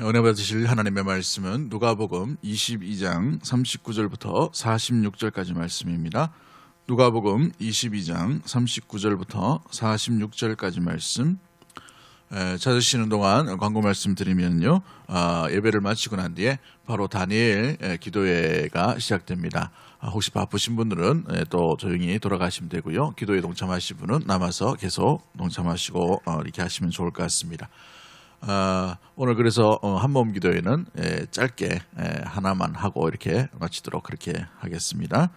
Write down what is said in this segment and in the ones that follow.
은혜 받으실 하나님의 말씀은 누가복음 22장 39절부터 46절까지 말씀입니다. 누가복음 22장 39절부터 46절까지 말씀 찾으시는 동안 광고 말씀드리면요. 예배를 마치고 난 뒤에 바로 다니엘 기도회가 시작됩니다. 혹시 바쁘신 분들은 또 조용히 돌아가시면 되고요. 기도에 동참하실 분은 남아서 계속 동참하시고 이렇게 하시면 좋을 것 같습니다. 오늘 그래서 한몸 기도회는 짧게 하나만 하고 이렇게 마치도록 그렇게 하겠습니다.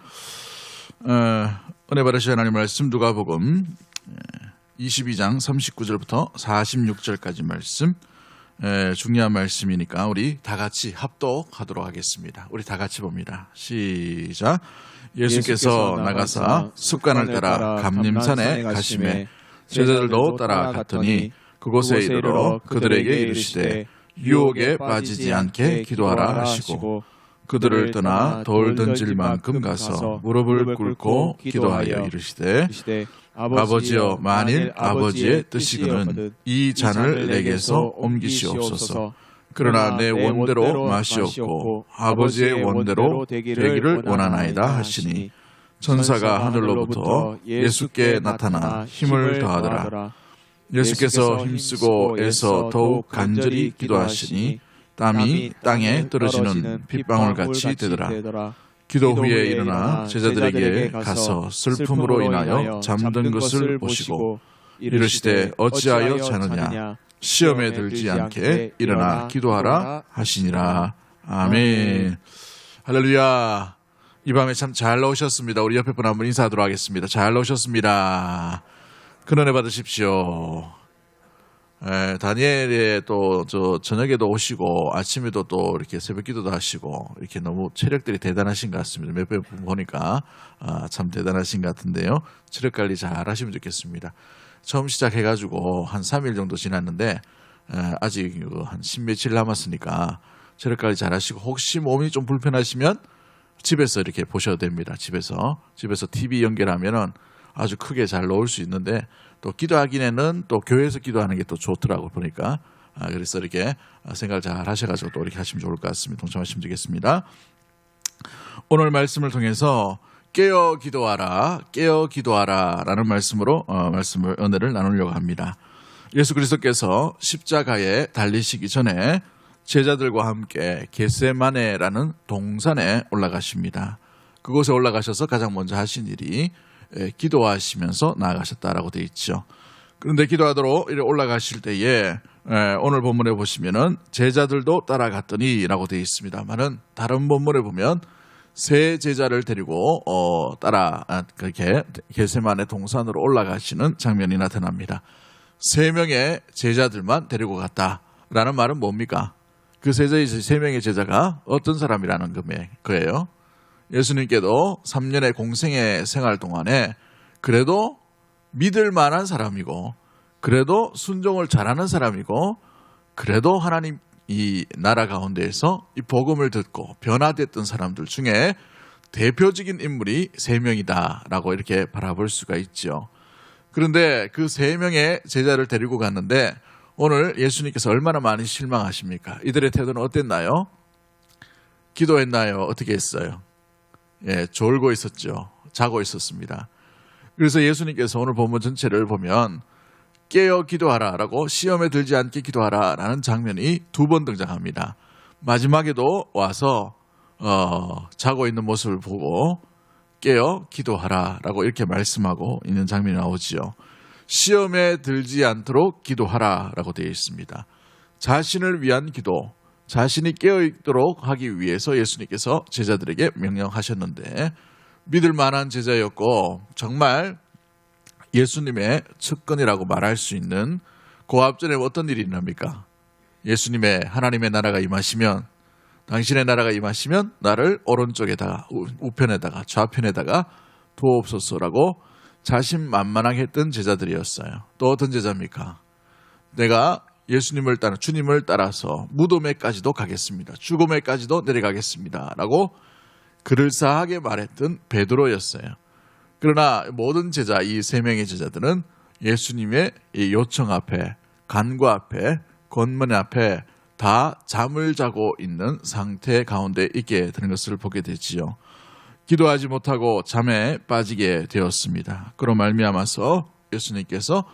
은혜 받으실 하나님 말씀 누가복음 22장 39절부터 46절까지 말씀 중요한 말씀이니까 우리 다 같이 합독하도록 하겠습니다. 우리 다 같이 봅니다. 시작. 예수께서 나가사 숲간을 따라 감림산에 가시매 제자들도 따라갔더니 그곳에 이르러 그들에게 이르시되 유혹에 빠지지 않게 기도하라 하시고 그들을 떠나 돌 던질 만큼 가서 무릎을 꿇고 기도하여 이르시되 아버지여 만일 아버지의 뜻이거든 이 잔을 내게서 옮기시옵소서. 그러나 내 원대로 마시옵고 아버지의 원대로 되기를 원하나이다 하시니 천사가 하늘로부터 예수께 나타나 힘을 더하더라. 예수께서 힘쓰고 애써 더욱 간절히 기도하시니 땀이 땅에 떨어지는 빗방울같이 되더라. 기도 후에 일어나 제자들에게 가서 슬픔으로 인하여 잠든 것을 보시고 이르시되 어찌하여 자느냐 시험에 들지 않게 일어나 기도하라 하시니라. 아멘. 할렐루야. 이 밤에 참 잘 나오셨습니다. 우리 옆에 분 한번 인사하도록 하겠습니다. 잘 나오셨습니다. 큰 은혜 받으십시오. 다니엘에 또 저녁에도 오시고 아침에도 또 이렇게 새벽 기도도 하시고 이렇게 너무 체력들이 대단하신 것 같습니다. 몇 번 보니까 참 대단하신 것 같은데요. 체력 관리 잘 하시면 좋겠습니다. 처음 시작해가지고 한 3일 정도 지났는데 아직 한 10며칠 남았으니까 체력 관리 잘 하시고 혹시 몸이 좀 불편하시면 집에서 이렇게 보셔도 됩니다. 집에서 TV 연결하면은 아주 크게 잘 넣을 수 있는데 또 기도하기에는 또 교회에서 기도하는 게 또 좋더라고 보니까 그래서 이렇게 생각을 잘 하셔가지고 또 이렇게 하시면 좋을 것 같습니다. 동참하시면 되겠습니다. 오늘 말씀을 통해서 깨어 기도하라 라는 말씀으로 은혜를 나누려고 합니다. 예수 그리스도께서 십자가에 달리시기 전에 제자들과 함께 겟세마네라는 동산에 올라가십니다. 그곳에 올라가셔서 가장 먼저 하신 일이 기도하시면서 나아가셨다라고 되어 있죠. 그런데 기도하도록 올라가실 때에 오늘 본문에 보시면은 제자들도 따라갔더니라고 되어 있습니다만은 다른 본문에 보면 세 제자를 데리고 그렇게 겟세마네 동산으로 올라가시는 장면이 나타납니다. 세 명의 제자들만 데리고 갔다라는 말은 뭡니까? 그 세 명의 제자가 어떤 사람이라는 거예요. 예수님께도 3년의 공생의 생활 동안에 그래도 믿을 만한 사람이고 그래도 순종을 잘하는 사람이고 그래도 하나님 이 나라 가운데에서 이 복음을 듣고 변화됐던 사람들 중에 대표적인 인물이 3명이다라고 이렇게 바라볼 수가 있죠. 그런데 그 3명의 제자를 데리고 갔는데 오늘 예수님께서 얼마나 많이 실망하십니까? 이들의 태도는 어땠나요? 기도했나요? 어떻게 했어요? 졸고 있었죠. 자고 있었습니다. 그래서 예수님께서 오늘 본문 전체를 보면 깨어 기도하라라고 시험에 들지 않게 기도하라라는 장면이 2번 등장합니다. 마지막에도 와서 자고 있는 모습을 보고 깨어 기도하라라고 이렇게 말씀하고 있는 장면이 나오지요. 시험에 들지 않도록 기도하라라고 되어 있습니다. 자신을 위한 기도, 자신이 깨어있도록 하기 위해서 예수님께서 제자들에게 명령하셨는데 믿을 만한 제자였고 정말 예수님의 측근이라고 말할 수 있는 그 앞전에 어떤 일이 일어납니까? 예수님의 하나님의 나라가 임하시면 당신의 나라가 임하시면 나를 오른쪽에다가 우편에다가 좌편에다가 두옵소서라고 자신만만하게 했던 제자들이었어요. 또 어떤 제자입니까? 내가 예수님을 따라 주님을 따라서 무덤에까지도 가겠습니다. 죽음에까지도 내려가겠습니다. 라고 그럴싸하게 말했던 베드로였어요. 그러나 모든 제자, 이 3명의 제자들은 예수님의 이 요청 앞에, 간구 앞에, 권면 앞에 다 잠을 자고 있는 상태 가운데 있게 되는 것을 보게 되지요. 기도하지 못하고 잠에 빠지게 되었습니다. 그로 말미암아서 예수님께서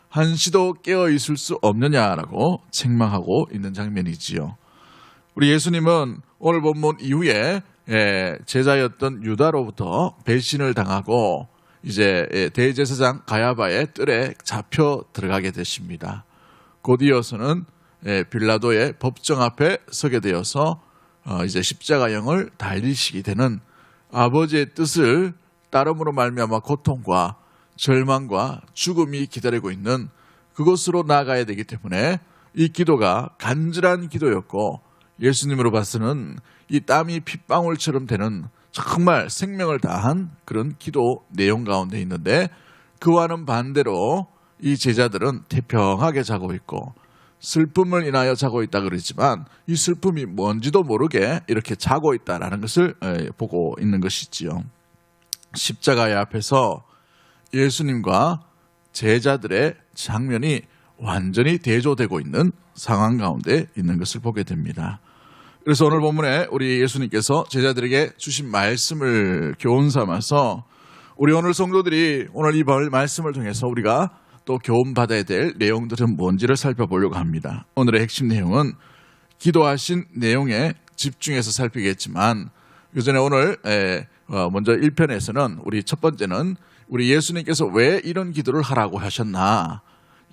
한시도 깨어 있을 수 없느냐라고 책망하고 있는 장면이지요. 우리 예수님은 오늘 본문 이후에 제자였던 유다로부터 배신을 당하고 이제 대제사장 가야바의 뜰에 잡혀 들어가게 되십니다. 곧 이어서는 빌라도의 법정 앞에 서게 되어서 이제 십자가형을 달리시게 되는 아버지의 뜻을 따름으로 말미암아 고통과 절망과 죽음이 기다리고 있는 그곳으로 나아가야 되기 때문에 이 기도가 간절한 기도였고 예수님으로 봐서는 이 땀이 핏방울처럼 되는 정말 생명을 다한 그런 기도 내용 가운데 있는데 그와는 반대로 이 제자들은 태평하게 자고 있고 슬픔을 인하여 자고 있다 그러지만 이 슬픔이 뭔지도 모르게 이렇게 자고 있다라는 것을 보고 있는 것이지요. 십자가의 앞에서 예수님과 제자들의 장면이 완전히 대조되고 있는 상황 가운데 있는 것을 보게 됩니다. 그래서 오늘 본문에 우리 예수님께서 제자들에게 주신 말씀을 교훈 삼아서 우리 오늘 성도들이 오늘 이 말씀을 통해서 우리가 또 교훈받아야 될 내용들은 뭔지를 살펴보려고 합니다. 오늘의 핵심 내용은 기도하신 내용에 집중해서 살피겠지만 그전에 오늘 먼저 1편에서는 우리 첫 번째는 우리 예수님께서 왜 이런 기도를 하라고 하셨나,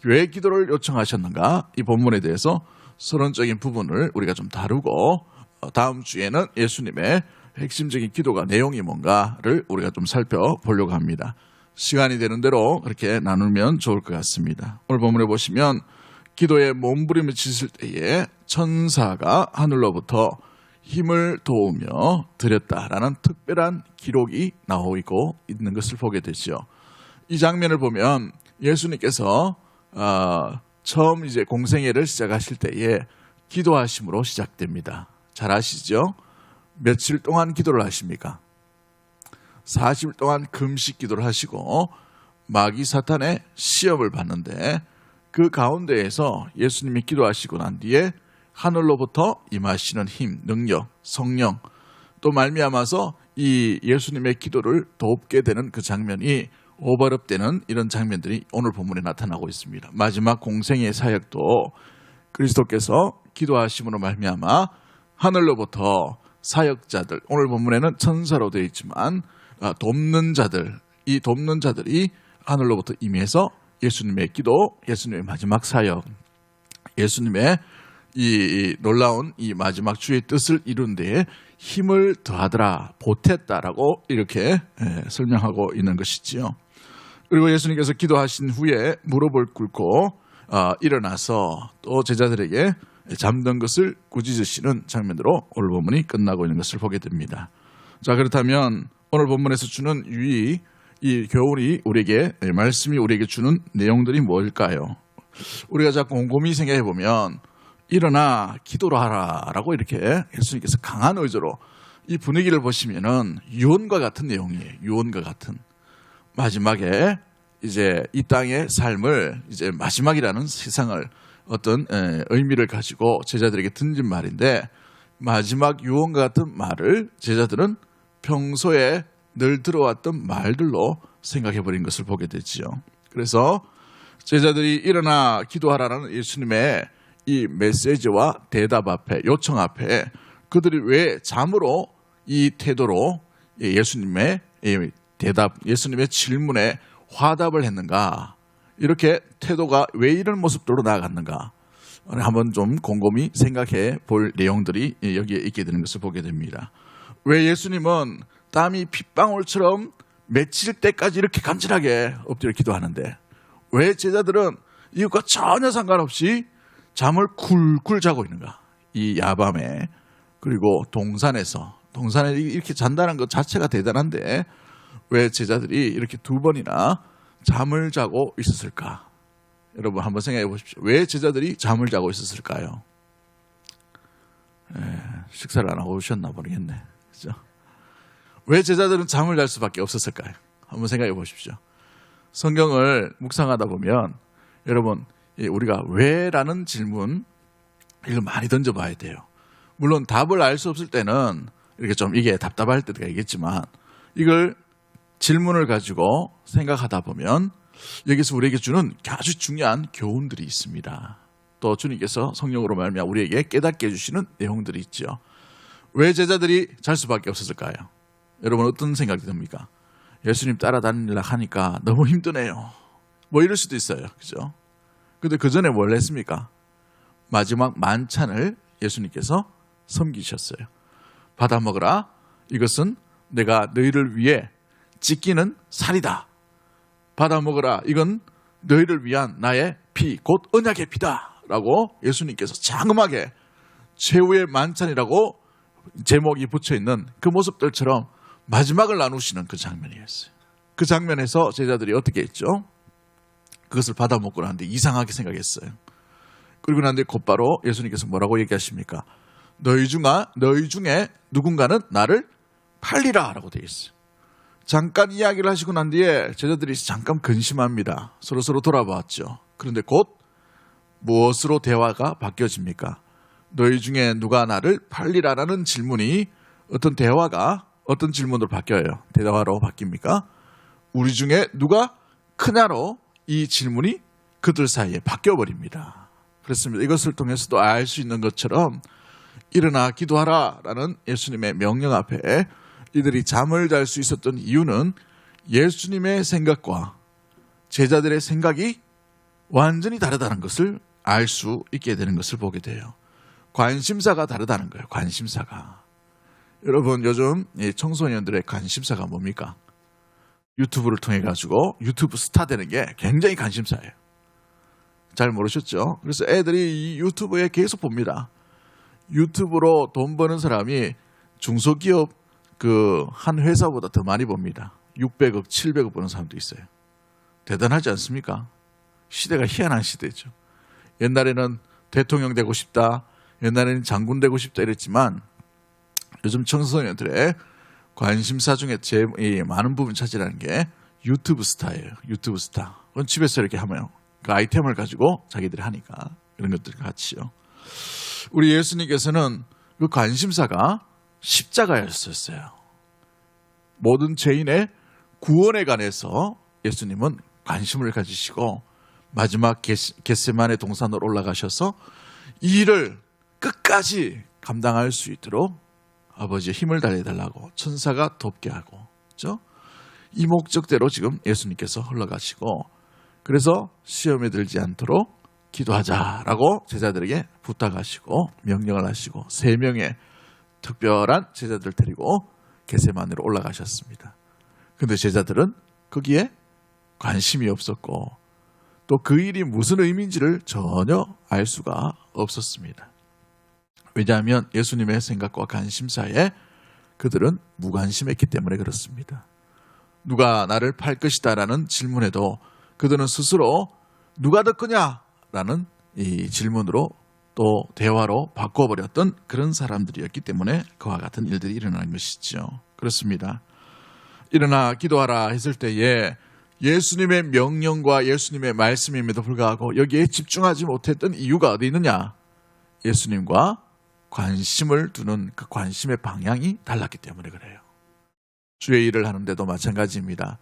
왜 기도를 요청하셨는가, 이 본문에 대해서 서론적인 부분을 우리가 좀 다루고 다음 주에는 예수님의 핵심적인 기도가 내용이 뭔가를 우리가 좀 살펴보려고 합니다. 시간이 되는 대로 그렇게 나누면 좋을 것 같습니다. 오늘 본문에 보시면 기도에 몸부림을 치실 때에 천사가 하늘로부터 힘을 도우며 드렸다라는 특별한 기록이 나오고 있는 것을 보게 되죠. 이 장면을 보면 예수님께서 처음 이제 공생애를 시작하실 때에 기도하심으로 시작됩니다. 잘 아시죠? 며칠 동안 기도를 하십니까? 40일 동안 금식 기도를 하시고 마귀 사탄의 시험을 받는데 그 가운데에서 예수님이 기도하시고 난 뒤에 하늘로부터 임하시는 힘, 능력, 성령 또 말미암아서 이 예수님의 기도를 돕게 되는 그 장면이 오버랩되는 이런 장면들이 오늘 본문에 나타나고 있습니다. 마지막 공생의 사역도 그리스도께서 기도하심으로 말미암아 하늘로부터 사역자들, 오늘 본문에는 천사로 되어 있지만 돕는 자들, 이 돕는 자들이 하늘로부터 임해서 예수님의 기도, 예수님의 마지막 사역, 예수님의 이 놀라운 이 마지막 주의 뜻을 이룬 데에 힘을 더하더라, 보탰다라고 이렇게 설명하고 있는 것이지요. 그리고 예수님께서 기도하신 후에 무릎을 꿇고 일어나서 또 제자들에게 잠든 것을 꾸짖으시는 장면으로 오늘 본문이 끝나고 있는 것을 보게 됩니다. 자, 그렇다면 오늘 본문에서 주는 유의, 이 교훈이 우리에게, 말씀이 우리에게 주는 내용들이 뭘까요? 우리가 자꾸 곰곰이 생각해 보면 일어나 기도로 하라라고 이렇게 예수님께서 강한 의지로 이 분위기를 보시면은 유언과 같은 내용이에요. 유언과 같은. 마지막에 이제 이 땅의 삶을 이제 마지막이라는 세상을 어떤 의미를 가지고 제자들에게 던진 말인데 마지막 유언과 같은 말을 제자들은 평소에 늘 들어왔던 말들로 생각해버린 것을 보게 되지요. 그래서 제자들이 일어나 기도하라는 예수님의 이 메시지와 대답 앞에, 요청 앞에 그들이 왜 잠으로 이 태도로 예수님의 대답, 예수님의 질문에 화답을 했는가, 이렇게 태도가 왜 이런 모습으로 나아갔는가 한번 좀 곰곰이 생각해 볼 내용들이 여기에 있게 되는 것을 보게 됩니다. 왜 예수님은 땀이 핏방울처럼 맺힐 때까지 이렇게 간절하게 엎드려 기도하는데 왜 제자들은 이것과 전혀 상관없이 잠을 굴굴 자고 있는가? 이 야밤에, 그리고 동산에 이렇게 잔다는 것 자체가 대단한데 왜 제자들이 이렇게 두 번이나 잠을 자고 있었을까? 여러분 한번 생각해 보십시오. 왜 제자들이 잠을 자고 있었을까요? 식사를 안 하고 오셨나 모르겠네. 그죠? 왜 제자들은 잠을 잘 수밖에 없었을까요? 한번 생각해 보십시오. 성경을 묵상하다 보면 여러분, 우리가 왜라는 질문, 이걸 많이 던져봐야 돼요. 물론 답을 알 수 없을 때는 이렇게 좀 이게 답답할 때가 있겠지만 이걸 질문을 가지고 생각하다 보면 여기서 우리에게 주는 아주 중요한 교훈들이 있습니다. 또 주님께서 성령으로 말미암아 우리에게 깨닫게 해주시는 내용들이 있죠. 왜 제자들이 잘 수밖에 없었을까요? 여러분 어떤 생각이 듭니까? 예수님 따라다니려고 하니까 너무 힘드네요. 뭐 이럴 수도 있어요. 그죠? 근데 그 전에 뭘 했습니까? 마지막 만찬을 예수님께서 섬기셨어요. 받아 먹으라. 이것은 내가 너희를 위해 찢기는 살이다. 받아 먹으라. 이건 너희를 위한 나의 피, 곧 언약의 피다. 라고 예수님께서 장엄하게 최후의 만찬이라고 제목이 붙여있는 그 모습들처럼 마지막을 나누시는 그 장면이었어요. 그 장면에서 제자들이 어떻게 했죠? 그것을 받아 먹고 나는데 이상하게 생각했어요. 그리고 난데 곧바로 예수님께서 뭐라고 얘기하십니까? 너희 중에 누군가는 나를 팔리라 라고 되어 있어요. 잠깐 이야기를 하시고 난 뒤에 제자들이 잠깐 근심합니다. 서로 돌아봤죠. 그런데 곧 무엇으로 대화가 바뀌어집니까? 너희 중에 누가 나를 팔리라라는 질문이 어떤 질문으로 바뀌어요? 대화로 바뀝니까? 우리 중에 누가 크냐로 이 질문이 그들 사이에 바뀌어버립니다. 그렇습니다. 이것을 통해서도 알 수 있는 것처럼 일어나 기도하라 라는 예수님의 명령 앞에 이들이 잠을 잘 수 있었던 이유는 예수님의 생각과 제자들의 생각이 완전히 다르다는 것을 알 수 있게 되는 것을 보게 돼요. 관심사가 다르다는 거예요. 관심사가. 여러분 요즘 청소년들의 관심사가 뭡니까? 유튜브를 통해 가지고 유튜브 스타 되는 게 굉장히 관심사예요. 잘 모르셨죠? 그래서 애들이 이 유튜브에 계속 봅니다. 유튜브로 돈 버는 사람이 중소기업 그 한 회사보다 더 많이 봅니다. 600억, 700억 버는 사람도 있어요. 대단하지 않습니까? 시대가 희한한 시대죠. 옛날에는 대통령 되고 싶다, 옛날에는 장군 되고 싶다 이랬지만 요즘 청소년들의 관심사 중에 제일 많은 부분 차지하는 게 유튜브 스타예요. 유튜브 스타. 그건 집에서 이렇게 하면 그 아이템을 가지고 자기들이 하니까 그런 것들과 같이요. 우리 예수님께서는 그 관심사가 십자가였었어요. 모든 죄인의 구원에 관해서 예수님은 관심을 가지시고 마지막 겟세마네 동산으로 올라가셔서 이 일을 끝까지 감당할 수 있도록 아버지의 힘을 달래달라고 천사가 돕게 하고, 그렇죠? 이 목적대로 지금 예수님께서 흘러가시고, 그래서 시험에 들지 않도록 기도하자라고 제자들에게 부탁하시고 명령을 하시고 3명의 특별한 제자들 데리고 겟세마네로 올라가셨습니다. 그런데 제자들은 거기에 관심이 없었고 또 그 일이 무슨 의미인지를 전혀 알 수가 없었습니다. 왜냐하면 예수님의 생각과 관심사에 그들은 무관심했기 때문에 그렇습니다. 누가 나를 팔 것이다 라는 질문에도 그들은 스스로 누가 더 크냐라는 이 질문으로 또 대화로 바꿔버렸던 그런 사람들이었기 때문에 그와 같은 일들이 일어나는 것이죠. 그렇습니다. 일어나 기도하라 했을 때에 예수님의 명령과 예수님의 말씀임에도 불구하고 여기에 집중하지 못했던 이유가 어디 있느냐? 예수님과 관심을 두는 그 관심의 방향이 달랐기 때문에 그래요. 주의 일을 하는데도 마찬가지입니다.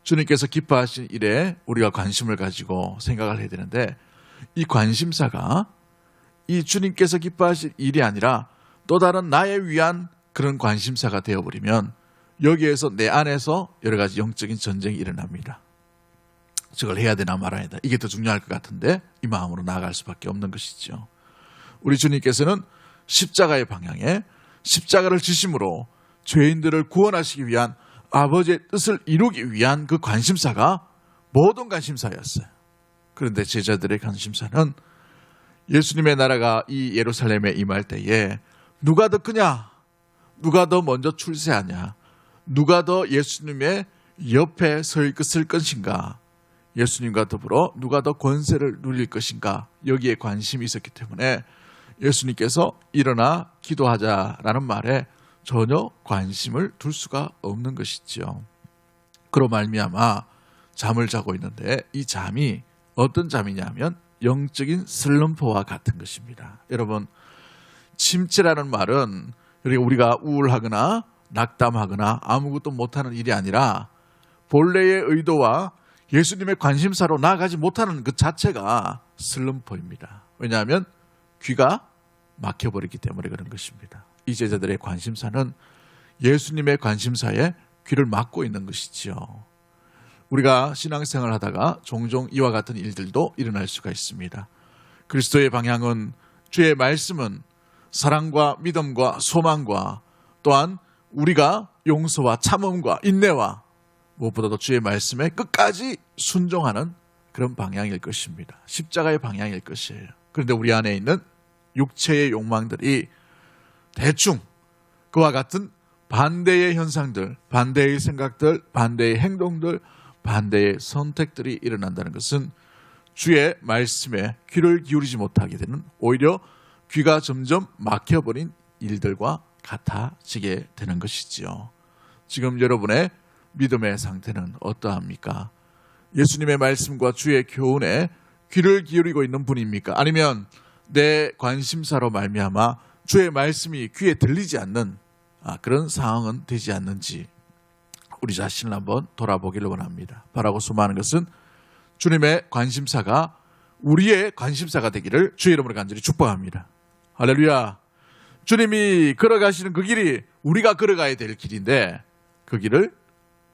주님께서 기뻐하신 일에 우리가 관심을 가지고 생각을 해야 되는데 이 관심사가 이 주님께서 기뻐하실 일이 아니라 또 다른 나에 위한 그런 관심사가 되어버리면 여기에서 내 안에서 여러 가지 영적인 전쟁이 일어납니다. 저걸 해야 되나 말아야 되나 이게 더 중요할 것 같은데 이 마음으로 나아갈 수밖에 없는 것이죠. 우리 주님께서는 십자가의 방향에 십자가를 지심으로 죄인들을 구원하시기 위한 아버지의 뜻을 이루기 위한 그 관심사가 모든 관심사였어요. 그런데 제자들의 관심사는 예수님의 나라가 이 예루살렘에 임할 때에 누가 더 크냐? 누가 더 먼저 출세하냐? 누가 더 예수님의 옆에 서 있을 것인가? 예수님과 더불어 누가 더 권세를 누릴 것인가? 여기에 관심이 있었기 때문에 예수님께서 일어나 기도하자라는 말에 전혀 관심을 둘 수가 없는 것이지요. 그로 말미암아 잠을 자고 있는데 이 잠이 어떤 잠이냐면 영적인 슬럼프와 같은 것입니다. 여러분, 침체라는 말은 우리가 우울하거나 낙담하거나 아무것도 못하는 일이 아니라 본래의 의도와 예수님의 관심사로 나아가지 못하는 그 자체가 슬럼프입니다. 왜냐하면 귀가 막혀버렸기 때문에 그런 것입니다. 이 제자들의 관심사는 예수님의 관심사에 귀를 막고 있는 것이지요. 우리가 신앙생활을 하다가 종종 이와 같은 일들도 일어날 수가 있습니다. 그리스도의 방향은, 주의 말씀은 사랑과 믿음과 소망과 또한 우리가 용서와 참음과 인내와 무엇보다도 주의 말씀에 끝까지 순종하는 그런 방향일 것입니다. 십자가의 방향일 것이에요. 그런데 우리 안에 있는 육체의 욕망들이 대충 그와 같은 반대의 현상들, 반대의 생각들, 반대의 행동들, 반대의 선택들이 일어난다는 것은 주의 말씀에 귀를 기울이지 못하게 되는, 오히려 귀가 점점 막혀버린 일들과 같아지게 되는 것이지요. 지금 여러분의 믿음의 상태는 어떠합니까? 예수님의 말씀과 주의 교훈에 귀를 기울이고 있는 분입니까? 아니면 내 관심사로 말미암아 주의 말씀이 귀에 들리지 않는 그런 상황은 되지 않는지 우리 자신을 한번 돌아보기를 원합니다. 바라고 소망하는 것은 주님의 관심사가 우리의 관심사가 되기를 주의 이름으로 간절히 축복합니다. 할렐루야. 주님이 걸어가시는 그 길이 우리가 걸어가야 될 길인데 그 길을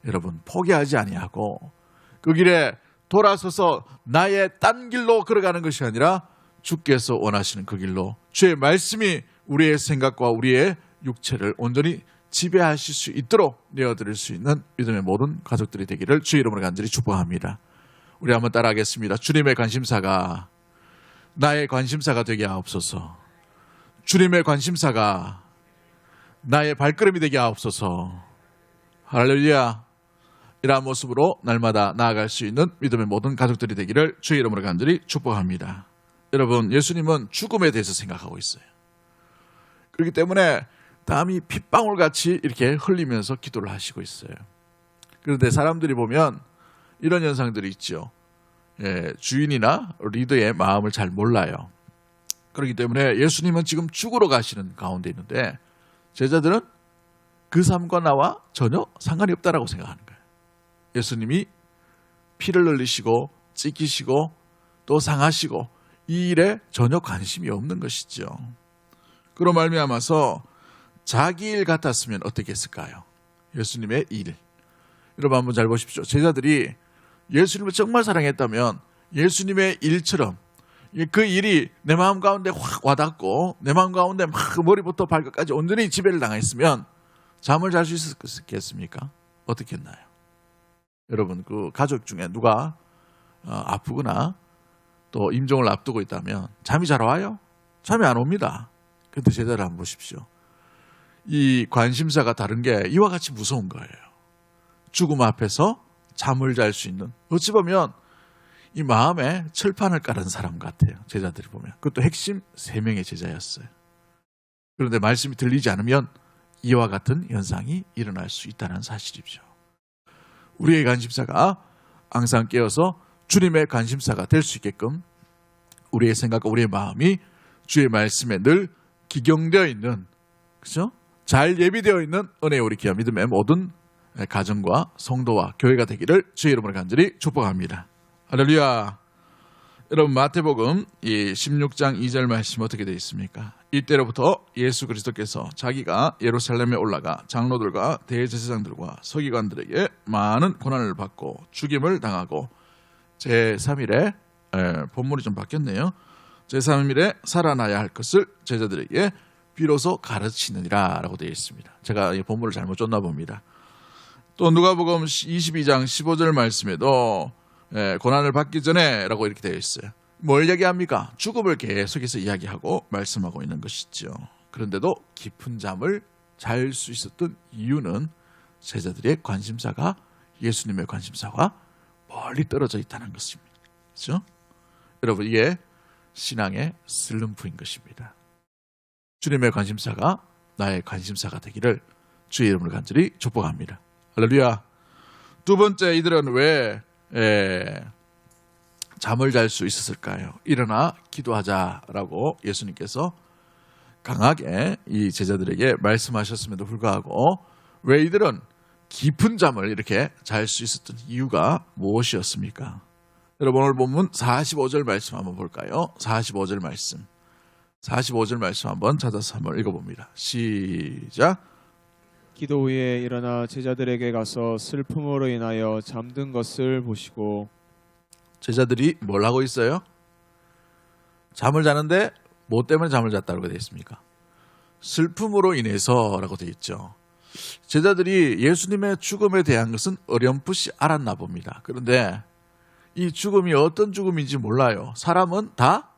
여러분 포기하지 아니하고 그 길에 돌아서서 나의 딴 길로 걸어가는 것이 아니라 주께서 원하시는 그 길로, 주의 말씀이 우리의 생각과 우리의 육체를 온전히 지배하실 수 있도록 내어드릴 수 있는 믿음의 모든 가족들이 되기를 주의 이름으로 간절히 축복합니다. 우리 한번 따라하겠습니다. 주님의 관심사가 나의 관심사가 되게 하옵소서. 주님의 관심사가 나의 발걸음이 되게 하옵소서. 할렐루야. 이러한 모습으로 날마다 나아갈 수 있는 믿음의 모든 가족들이 되기를 주의 이름으로 간절히 축복합니다. 여러분, 예수님은 죽음에 대해서 생각하고 있어요. 그렇기 때문에 땀이 핏방울같이 이렇게 흘리면서 기도를 하시고 있어요. 그런데 사람들이 보면 이런 현상들이 있죠. 주인이나 리더의 마음을 잘 몰라요. 그렇기 때문에 예수님은 지금 죽으러 가시는 가운데 있는데 제자들은 그 삶과 나와 전혀 상관이 없다라고 생각하는 거예요. 예수님이 피를 흘리시고 찢기시고 또 상하시고 이 일에 전혀 관심이 없는 것이죠. 그로 말미암아서 자기 일 같았으면 어떻게 했을까요? 예수님의 일. 여러분 한번 잘 보십시오. 제자들이 예수님을 정말 사랑했다면 예수님의 일처럼 그 일이 내 마음 가운데 확 와닿고 내 마음 가운데 막 머리부터 발끝까지 온전히 지배를 당했으면 잠을 잘 수 있었겠습니까? 어떻게 했나요? 여러분, 그 가족 중에 누가 아프거나 또 임종을 앞두고 있다면 잠이 잘 와요? 잠이 안 옵니다. 그런데 제자를 한번 보십시오. 이 관심사가 다른 게 이와 같이 무서운 거예요. 죽음 앞에서 잠을 잘 수 있는, 어찌 보면 이 마음에 철판을 깔은 사람 같아요. 제자들이 보면. 그것도 핵심 3명의 제자였어요. 그런데 말씀이 들리지 않으면 이와 같은 현상이 일어날 수 있다는 사실이죠. 우리의 관심사가 항상 깨어서 주님의 관심사가 될 수 있게끔 우리의 생각과 우리의 마음이 주의 말씀에 늘 기경되어 있는, 그렇죠? 잘 예비되어 있는 은혜의 우리 귀한 믿음의 모든 가정과 성도와 교회가 되기를 주의 이름으로 간절히 축복합니다. 할렐루야. 여러분, 마태복음 이 16장 2절 말씀 어떻게 되어 있습니까? 이때로부터 예수 그리스도께서 자기가 예루살렘에 올라가 장로들과 대제사장들과 서기관들에게 많은 고난을 받고 죽임을 당하고 제3일에 본문이 좀 바뀌었네요. 제3일에 살아나야 할 것을 제자들에게 비로소 가르치느니라 라고 되어 있습니다. 제가 이 본문을 잘못 줬나 봅니다. 또 누가복음 22장 15절 말씀에도 고난을 받기 전에 라고 이렇게 되어 있어요. 뭘 얘기합니까? 죽음을 계속해서 이야기하고 말씀하고 있는 것이죠. 그런데도 깊은 잠을 잘 수 있었던 이유는 제자들의 관심사가 예수님의 관심사와 멀리 떨어져 있다는 것입니다. 그렇죠? 여러분, 이게 신앙의 슬럼프인 것입니다. 주님의 관심사가 나의 관심사가 되기를 주의 이름으로 간절히 축복합니다. 할렐루야. 두 번째, 이들은 왜 잠을 잘 수 있었을까요? 일어나 기도하자라고 예수님께서 강하게 이 제자들에게 말씀하셨음에도 불구하고 왜 이들은 깊은 잠을 이렇게 잘 수 있었던 이유가 무엇이었습니까? 여러분 오늘 본문 45절 말씀 한번 볼까요? 45절 말씀. 45절 말씀 한번 찾아서 한번 읽어봅니다. 시작. 기도 후에 일어나 제자들에게 가서 슬픔으로 인하여 잠든 것을 보시고. 제자들이 뭘 하고 있어요? 잠을 자는데 뭐 때문에 잠을 잤다고 되어 있습니까? 슬픔으로 인해서라고 되어 있죠. 제자들이 예수님의 죽음에 대한 것은 어렴풋이 알았나 봅니다. 그런데 이 죽음이 어떤 죽음인지 몰라요. 사람은 다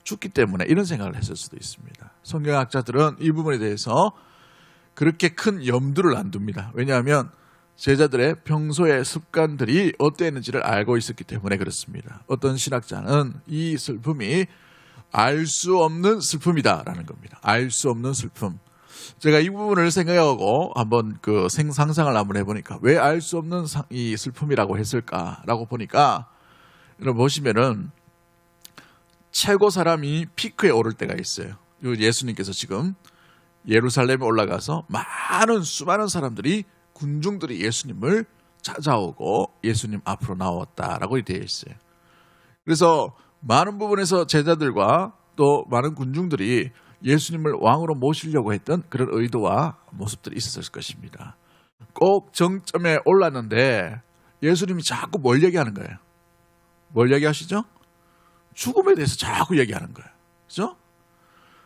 죽기 때문에 이런 생각을 했을 수도 있습니다. 성경학자들은 이 부분에 대해서 그렇게 큰 염두를 안 둡니다. 왜냐하면 제자들의 평소의 습관들이 어땠는지를 알고 있었기 때문에 그렇습니다. 어떤 신학자는 이 슬픔이 알 수 없는 슬픔이다라는 겁니다. 알 수 없는 슬픔. 제가 이 부분을 생각하고 한번 그 상상을 한번 해보니까 왜 알 수 없는 이 슬픔이라고 했을까라고 보니까 여러분 보시면은 최고 사람이 피크에 오를 때가 있어요. 예수님께서 지금 예루살렘에 올라가서 수많은 사람들이 군중들이 예수님을 찾아오고 예수님 앞으로 나왔다라고 되어 있어요. 그래서 많은 부분에서 제자들과 또 많은 군중들이 예수님을 왕으로 모시려고 했던 그런 의도와 모습들이 있었을 것입니다. 꼭 정점에 올랐는데 예수님이 자꾸 뭘 얘기하는 거예요? 뭘 얘기하시죠? 죽음에 대해서 자꾸 얘기하는 거예요. 그죠?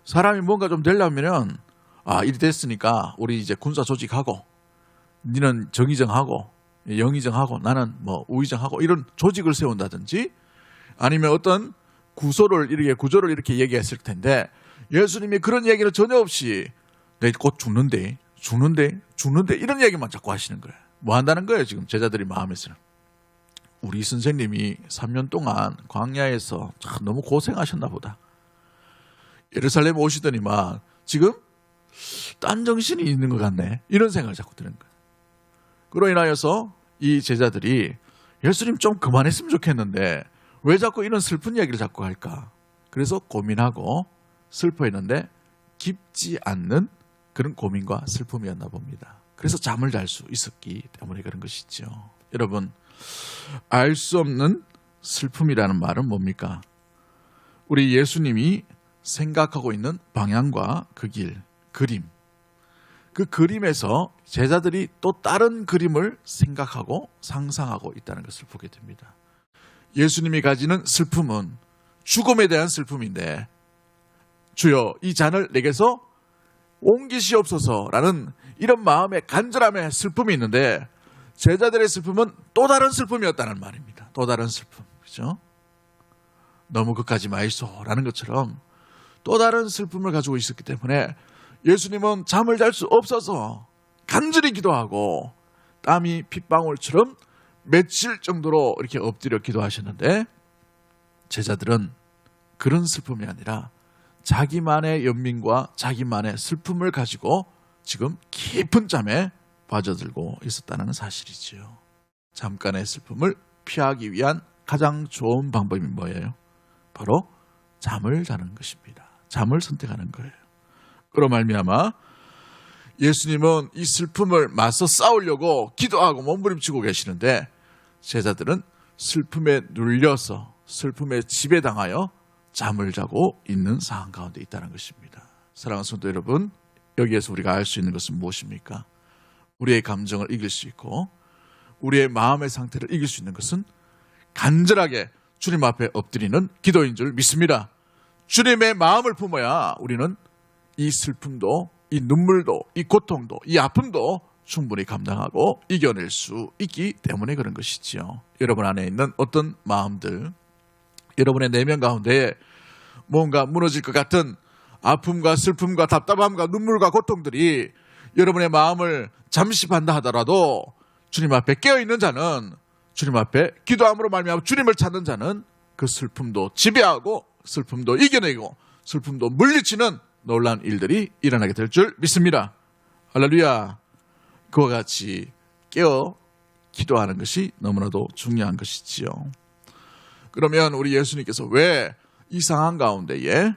사람이 뭔가 좀 되려면 일이 됐으니까 우리 이제 군사 조직하고 니는 정의정하고 영의정하고 나는 뭐 우의정하고 이런 조직을 세운다든지 아니면 어떤 구조를 이렇게 얘기했을 텐데 예수님이 그런 얘기를 전혀 없이 내 곧 죽는데 이런 얘기만 자꾸 하시는 거예요. 뭐 한다는 거예요? 지금 제자들이 마음에서는 우리 선생님이 3년 동안 광야에서 참 너무 고생하셨나 보다. 예루살렘 오시더니만 지금 딴 정신이 있는 것 같네. 이런 생각을 자꾸 드는 거예요. 그로 인하여서 이 제자들이 예수님 좀 그만했으면 좋겠는데 왜 자꾸 이런 슬픈 이야기를 자꾸 할까? 그래서 고민하고 슬퍼했는데 깊지 않는 그런 고민과 슬픔이었나 봅니다. 그래서 잠을 잘 수 있었기 때문에 그런 것이죠. 여러분, 알 수 없는 슬픔이라는 말은 뭡니까? 우리 예수님이 생각하고 있는 방향과 그 길, 그림. 그 그림에서 제자들이 또 다른 그림을 생각하고 상상하고 있다는 것을 보게 됩니다. 예수님이 가지는 슬픔은 죽음에 대한 슬픔인데 주여 이 잔을 내게서 옮기시옵소서라는 이런 마음의 간절함의 슬픔이 있는데 제자들의 슬픔은 또 다른 슬픔이었다는 말입니다. 또 다른 슬픔. 그죠? 너무 그까지 마이소라는 것처럼 또 다른 슬픔을 가지고 있었기 때문에 예수님은 잠을 잘 수 없어서 간절히 기도하고 땀이 핏방울처럼 맺힐 정도로 이렇게 엎드려 기도하셨는데 제자들은 그런 슬픔이 아니라 자기만의 연민과 자기만의 슬픔을 가지고 지금 깊은 잠에 빠져들고 있었다는 사실이지요. 잠깐의 슬픔을 피하기 위한 가장 좋은 방법이 뭐예요? 바로 잠을 자는 것입니다. 잠을 선택하는 거예요. 그로 말미암아 예수님은 이 슬픔을 맞서 싸우려고 기도하고 몸부림치고 계시는데 제자들은 슬픔에 눌려서 슬픔에 지배당하여 잠을 자고 있는 상황 가운데 있다는 것입니다. 사랑하는 성도 여러분, 여기에서 우리가 알 수 있는 것은 무엇입니까? 우리의 감정을 이길 수 있고 우리의 마음의 상태를 이길 수 있는 것은 간절하게 주님 앞에 엎드리는 기도인 줄 믿습니다. 주님의 마음을 품어야 우리는 이 슬픔도 이 눈물도 이 고통도 이 아픔도 충분히 감당하고 이겨낼 수 있기 때문에 그런 것이지요. 여러분 안에 있는 어떤 마음들, 여러분의 내면 가운데 뭔가 무너질 것 같은 아픔과 슬픔과 답답함과 눈물과 고통들이 여러분의 마음을 잠시반다 하더라도 주님 앞에 깨어있는 자는 주님 앞에 기도함으로 말미암아 주님을 찾는 자는 그 슬픔도 지배하고 슬픔도 이겨내고 슬픔도 물리치는 놀라운 일들이 일어나게 될 줄 믿습니다. 할렐루야. 그와 같이 깨어 기도하는 것이 너무나도 중요한 것이지요. 그러면 우리 예수님께서 왜 이 상황 가운데에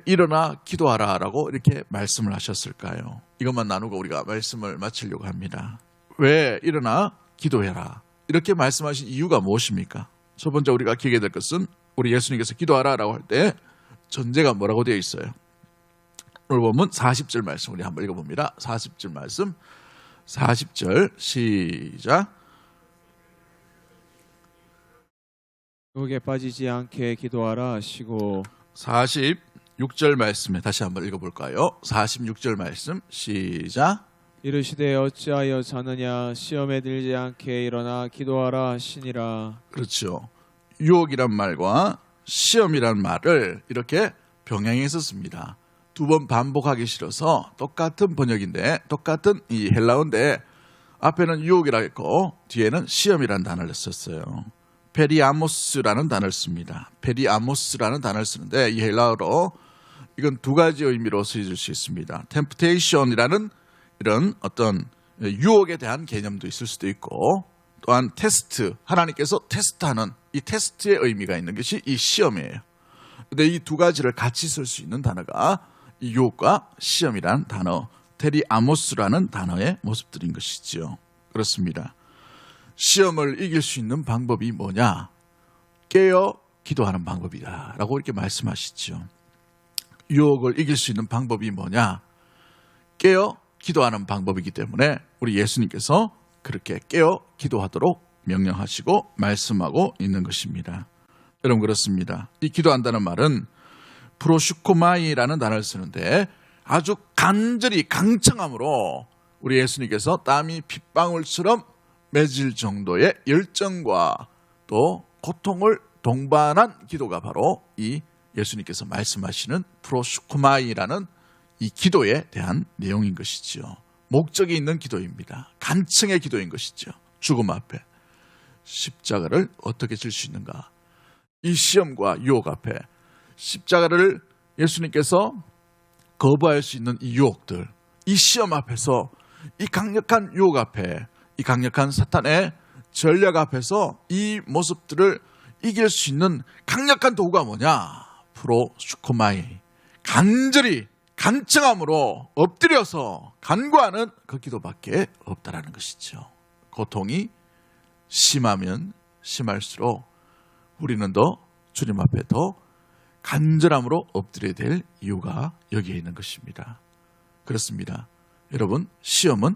일어나 기도하라라고 이렇게 말씀을 하셨을까요? 이것만 나누고 우리가 말씀을 마치려고 합니다. 왜 일어나 기도해라 이렇게 말씀하신 이유가 무엇입니까? 첫 번째 우리가 기억해야 될 것은 우리 예수님께서 기도하라라고 할 때 전제가 뭐라고 되어 있어요? 오늘 보면 40절 말씀 우리 한번 읽어봅니다. 40절 말씀 40절 시작. 유혹에 빠지지 않게 기도하라 하시고 46절 말씀에 다시 한번 읽어볼까요? 46절 말씀 시작. 이르시되 어찌하여 자느냐 시험에 들지 않게 일어나 기도하라 하시니라. 그렇죠. 유혹이란 말과 시험이란 말을 이렇게 병행해서 씁니다. 두 번 반복하기 싫어서 똑같은 번역인데 똑같은 이 헬라어인데 앞에는 유혹이라고 했고 뒤에는 시험이라는 단어를 썼어요. 페리아모스라는 단어를 씁니다. 페리아모스라는 단어를 쓰는데 이 헬라어로 이건 두 가지 의미로 쓰여질 수 있습니다. temptation이라는 이런 어떤 유혹에 대한 개념도 있을 수도 있고 또한 테스트, 하나님께서 테스트하는 이 테스트의 의미가 있는 것이 이 시험이에요. 근데 이 두 가지를 같이 쓸 수 있는 단어가 이 유혹과 시험이라는 단어, 테리아모스라는 단어의 모습들인 것이지요. 그렇습니다. 시험을 이길 수 있는 방법이 뭐냐? 깨어 기도하는 방법이다 라고 이렇게 말씀하시죠. 유혹을 이길 수 있는 방법이 뭐냐? 깨어 기도하는 방법이기 때문에 우리 예수님께서 그렇게 깨어 기도하도록 명령하시고 말씀하고 있는 것입니다. 여러분 그렇습니다. 이 기도한다는 말은 프로슈코마이라는 단어를 쓰는데 아주 간절히 강청함으로 우리 예수님께서 땀이 핏방울처럼 맺을 정도의 열정과 또 고통을 동반한 기도가 바로 이 예수님께서 말씀하시는 프로슈코마이라는 이 기도에 대한 내용인 것이죠. 목적이 있는 기도입니다. 간청의 기도인 것이죠. 죽음 앞에 십자가를 어떻게 질 수 있는가? 이 시험과 유혹 앞에 십자가를 예수님께서 거부할 수 있는 이 유혹들, 이 시험 앞에서 이 강력한 유혹 앞에 이 강력한 사탄의 전략 앞에서 이 모습들을 이길 수 있는 강력한 도구가 뭐냐? 프로슈코마이, 간절히 간청함으로 엎드려서 간구하는 그 기도밖에 없다라는 것이죠. 고통이 심하면 심할수록 우리는 더 주님 앞에 더 간절함으로 엎드려야 될 이유가 여기에 있는 것입니다. 그렇습니다. 여러분, 시험은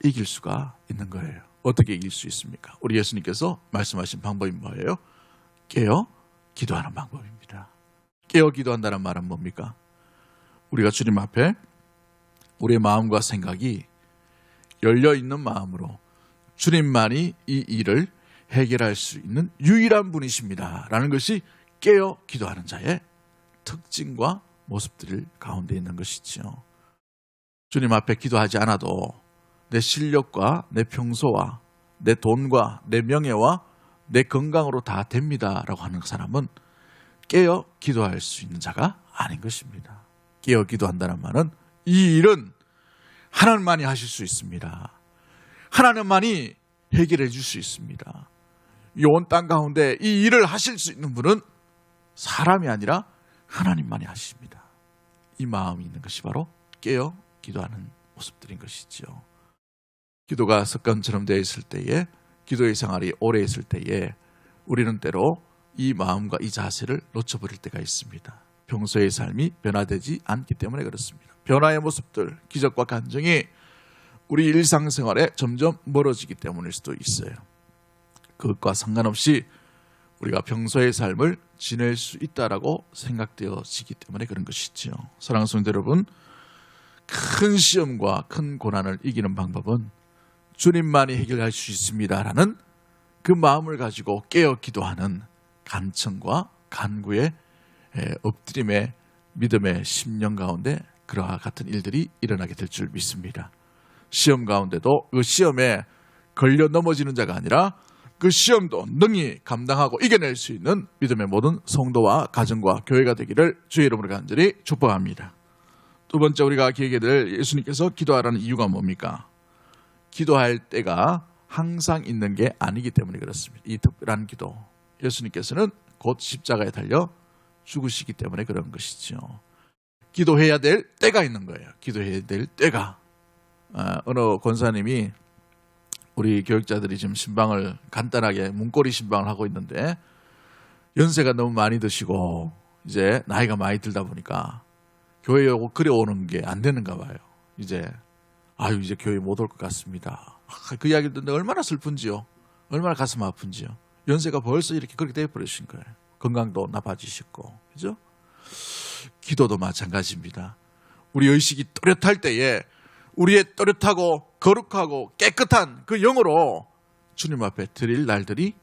이길 수가 있는 거예요. 어떻게 이길 수 있습니까? 우리 예수님께서 말씀하신 방법이 뭐예요? 깨어 기도하는 방법입니다. 깨어 기도한다는 말은 뭡니까? 우리가 주님 앞에 우리의 마음과 생각이 열려있는 마음으로 주님만이 이 일을 해결할 수 있는 유일한 분이십니다 라는 것이 깨어 기도하는 자의 특징과 모습들 가운데 있는 것이죠. 주님 앞에 기도하지 않아도 내 실력과 내 평소와 내 돈과 내 명예와 내 건강으로 다 됩니다 라고 하는 사람은 깨어 기도할 수 있는 자가 아닌 것입니다. 깨어 기도한다는 말은 이 일은 하나님만이 하실 수 있습니다. 하나님만이 해결해 줄 수 있습니다. 이 온 땅 가운데 이 일을 하실 수 있는 분은 사람이 아니라 하나님만이 하십니다. 이 마음이 있는 것이 바로 깨어 기도하는 모습들인 것이죠. 기도가 습관처럼 되어 있을 때에, 기도의 생활이 오래 있을 때에 우리는 때로 이 마음과 이 자세를 놓쳐버릴 때가 있습니다. 평소의 삶이 변화되지 않기 때문에 그렇습니다. 변화의 모습들, 기적과 간증이 우리 일상생활에 점점 멀어지기 때문일 수도 있어요. 그것과 상관없이 우리가 평소의 삶을 지낼 수 있다라고 생각되어지기 때문에 그런 것이죠. 사랑하는 성도 여러분, 큰 시험과 큰 고난을 이기는 방법은 주님만이 해결할 수 있습니다라는 그 마음을 가지고 깨어 기도하는 간청과 간구의 엎드림의 믿음의 심령 가운데 그와 같은 일들이 일어나게 될 줄 믿습니다. 시험 가운데도 그 시험에 걸려 넘어지는 자가 아니라 그 시험도 능히 감당하고 이겨낼 수 있는 믿음의 모든 성도와 가정과 교회가 되기를 주의 이름으로 간절히 축복합니다. 두 번째 우리가 기억해야 될 예수님께서 기도하라는 이유가 뭡니까? 기도할 때가 항상 있는 게 아니기 때문에 그렇습니다. 이 특별한 기도, 예수님께서는 곧 십자가에 달려 죽으시기 때문에 그런 것이죠. 기도해야 될 때가 있는 거예요. 기도해야 될 때가. 어느 권사님이 우리 교육자들이 지금 신방을 간단하게 문고리 신방을 하고 있는데 연세가 너무 많이 드시고 이제 나이가 많이 들다 보니까 교회에 그려오는 게 안 되는가 봐요. 이제 교회 못 올 것 같습니다. 그 이야기를 듣는데 얼마나 슬픈지요. 얼마나 가슴 아픈지요. 연세가 벌써 이렇게 그렇게 돼버리신 거예요. 건강도 나빠지셨고, 그죠? 기도도 마찬가지입니다. 우리 의식이 또렷할 때에 우리의 또렷하고 거룩하고 깨끗한 그 영으로 주님 앞에 드릴 날들이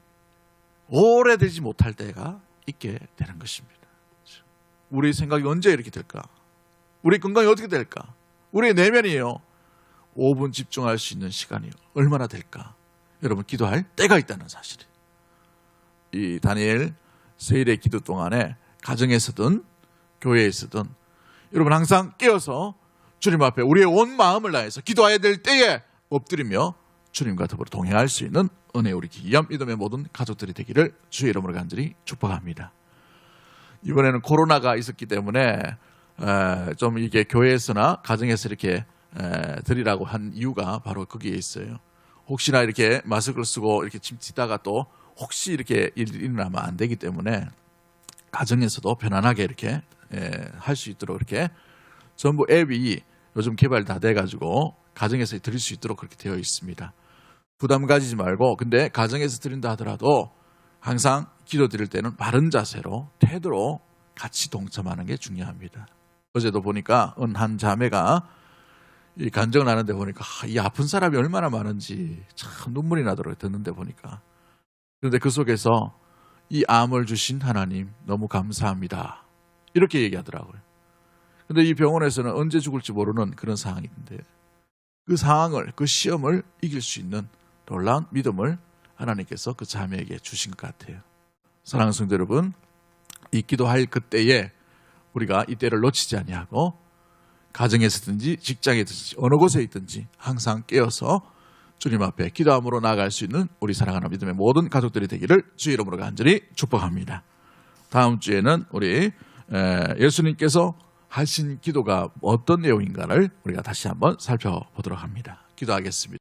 오래되지 못할 때가 있게 되는 것입니다. 우리 생각이 언제 이렇게 될까? 우리 건강이 어떻게 될까? 우리의 내면이요. 5분 집중할 수 있는 시간이 얼마나 될까? 여러분 기도할 때가 있다는 사실이에요. 이 다니엘 세일의 기도 동안에 가정에서든 교회에서든 여러분 항상 깨어서 주님 앞에 우리의 온 마음을 다해서 기도해야 될 때에 엎드리며 주님과 더불어 동행할 수 있는 은혜 우리 귀한 믿음의 모든 가족들이 되기를 주의 이름으로 간절히 축복합니다. 이번에는 코로나가 있었기 때문에 좀 이게 교회에서나 가정에서 이렇게 드리라고 한 이유가 바로 거기에 있어요. 혹시나 이렇게 마스크를 쓰고 이렇게 침치다가 또 혹시 이렇게 일어나면 안 되기 때문에 가정에서도 편안하게 이렇게 할 수 있도록 이렇게 전부 앱이 요즘 개발 다 돼가지고 가정에서 드릴 수 있도록 그렇게 되어 있습니다. 부담 가지지 말고 근데 가정에서 드린다 하더라도 항상 기도 드릴 때는 바른 자세로 태도로 같이 동참하는 게 중요합니다. 어제도 보니까 한 자매가 이 간증을 하는데 보니까 이 아픈 사람이 얼마나 많은지 참 눈물이 나더라고요. 듣는데 보니까. 그런데 그 속에서 이 암을 주신 하나님 너무 감사합니다. 이렇게 얘기하더라고요. 근데 이 병원에서는 언제 죽을지 모르는 그런 상황인데 그 상황을, 그 시험을 이길 수 있는 놀라운 믿음을 하나님께서 그 자매에게 주신 것 같아요. 사랑하는 성도 여러분, 이 기도할 그때에 우리가 이 때를 놓치지 아니하고 가정에서든지 직장에든지 어느 곳에 있든지 항상 깨어서 주님 앞에 기도함으로 나아갈 수 있는 우리 사랑하는 믿음의 모든 가족들이 되기를 주의 이름으로 간절히 축복합니다. 다음 주에는 우리 예수님께서 하신 기도가 어떤 내용인가를 우리가 다시 한번 살펴보도록 합니다. 기도하겠습니다.